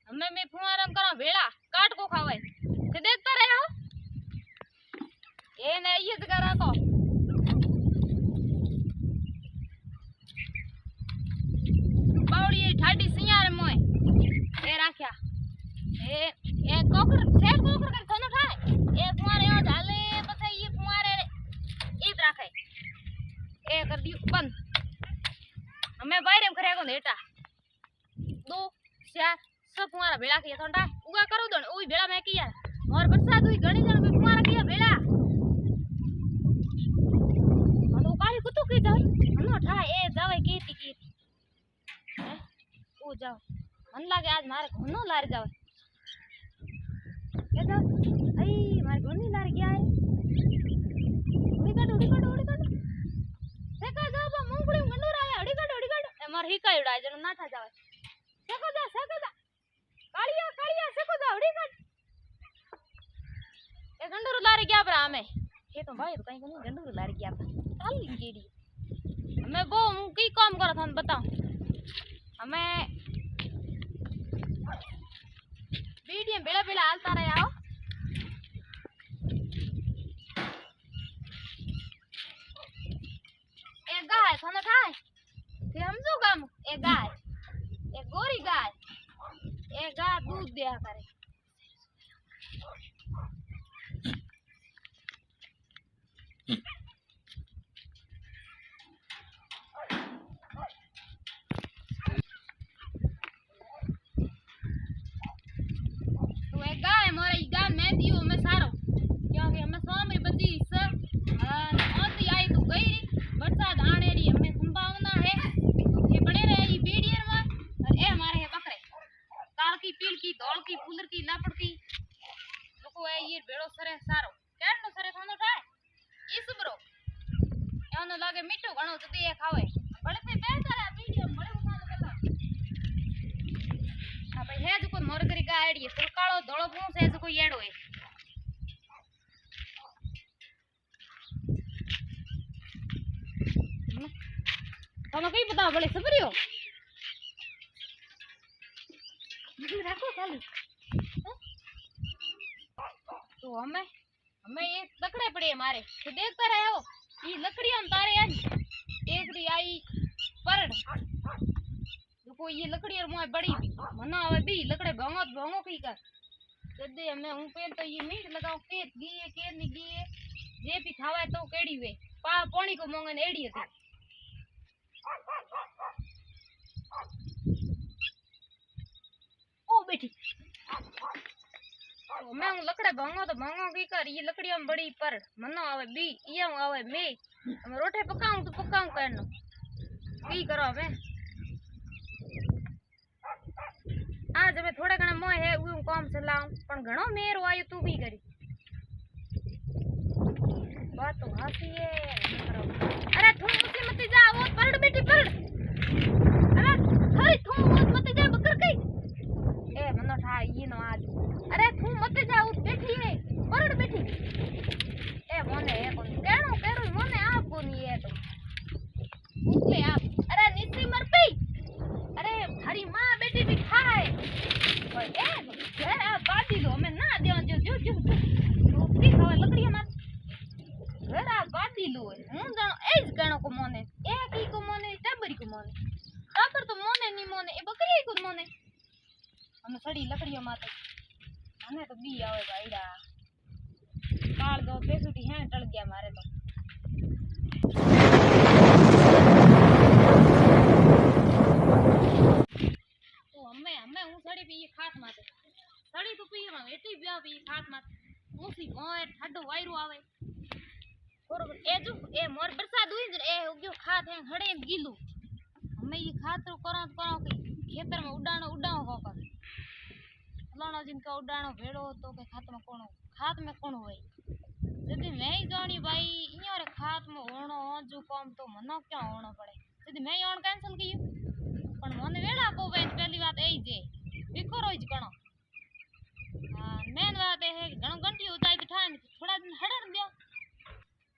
हमें मैं फुआरम करा भेड़ा काट को खावे से देखता रहे हो ये नहीं ये करा को बावड़ी ठाडी सियार मोय ए राख्या ए कोकर सेट कोकर कर थनो थाय ए फुआरे यो झाले पछे ये फुआरे ईद राखे ए कर दी बंद हमें बाहर में करेगो नेटा 2 4 सब फुआरा भेड़ा किया थोंडा उगा करो दो ओई भेड़ा में किया और बरसात हुई घणी जण में फुआरा किया भेड़ा हनो काली कुतु की जाय हनो ठा ए जावे की ओ जाओ मन लागे आज मारे घनो लार जावे ए जाओ आई मारे घनी लार गया है उड़ी काट सेका जाओ मूंगड़ी गंडोर आया उड़ी काट ए मार ही काई उड़ा जण ना था जावे सेको जा कालिया सेको जा उड़ी काट ए गंडोर लार गया पर हमें ये तो भाई कहीं कहीं गंडोर लार गया था काली केड़ी हमें वो की काम करा था बताओ हमें वीडियो बेला बेला आलता रहे आओ एक गाय खाना खाए फिर हम जो काम एक गाय एक गोरी गाय एक गाय दूध दिया करे तो एक गाय मोरे गाय मैं दियो मैं सारो क्योंकि हमें सोमरी बची सब आती आई तो गई बरसात आने री हमें संभावना है ये बड़े रहे ये बीडियर में और ए हमारे है बकरे काल की पील की धौल की फूलर की लापड़ की रुको है ये बेड़ो सरे सारो केटनो सरे थानो थाय इस ब्रो एनो लागे मीठो घणो जदी ए खावे बड़े पे बेहतर है वीडियो बड़े उठानो कला आ भाई है जो को मोर करी का आईडी तो कालो धोळो पूछ है जो को येडो है તમે કઈ બતાવો ભલે સબર્યો રાખો ચાલુ तो हमें ये लकड़े पड़े हमारे तो देखता रहे हो ये लकड़ियां हम तारे आज एक री आई परड़ देखो ये लकड़ी और मोए बड़ी मना आवे भी लकड़े भांगो की कर जदे हमें हूं पे तो ये मीट लगाओ के दिए के नहीं दिए जे भी खावे तो केड़ी वे पानी को मोंगन एड़ी थी ओ बेटी तो मैं लकड़े भांगो तो भांगो की कर ये लकड़ियां बड़ी पर मनो आवे बी इया आवे मैं हम रोटे पकाऊं तो पकाऊं करनो की करो मैं आज मैं थोड़ा घणा मोय है उ काम चलाऊं पण घणो मेरो आयो तू भी करी बात तो हासी है अरे तू मुझे मत जा वो परड़ बेटी परड़ अरे अरे तू मत जा बकर कई ए मनो ठा ये नो आज अरे तू मत जा उस बैठी है परड़ बैठी ए मोने ए कौन केनो केरो मोने आप कोनी है तो उसले आप अरे नीचे मर पई अरे हरी मां बेटी भी खाए ओए ए घर आ बादी लो मैं ना दे जो रोटी खावे लकड़ी मार घर आ बादी लो हूं जानो एज केनो को मोने ए की को मोने टबरी को मोने टाकर तो मोने नी मोने ए बकरी को मोने हम सड़ी लकड़ियों माते हने तो बी आवे भाईडा काल दो पेसुटी हैं टल गया मारे तो हमें हूं सड़ी पी खास माते सड़ी तो पी में एटी बिया पी खास माते ऊसी मोर ठड्डो वायरो आवे और ए जो ए मोर बरसात हुई ए उग्यो खात है हड़े गीलू हमें ये खात तो करो के खेतर में उडाणो होकर फलाणो जिनका उडाणो भेड़ो तो के खात में कौन होए यदि मैं ही जानी भाई इया रे खात में होणो जो काम तो मनो क्या होणो पड़े यदि मैं ऑन कैंसिल कियो पण मने वेला को वे पहली बात ए जे बिको रोज कणो हां मेन बात है घणो घंटी उताई बिठान थोड़ा दिन हड़न दियो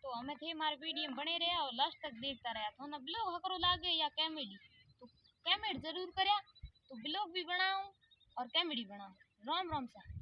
तो हमें थे मार वीडियो बने रहे और लास्ट तक देखता रहा तो ना ब्लॉग हकरो लागे या कॉमेडी तो कमेंट जरूर करया तो ब्लॉग भी बनाऊं और कॉमेडी बनाओ। राम राम सा।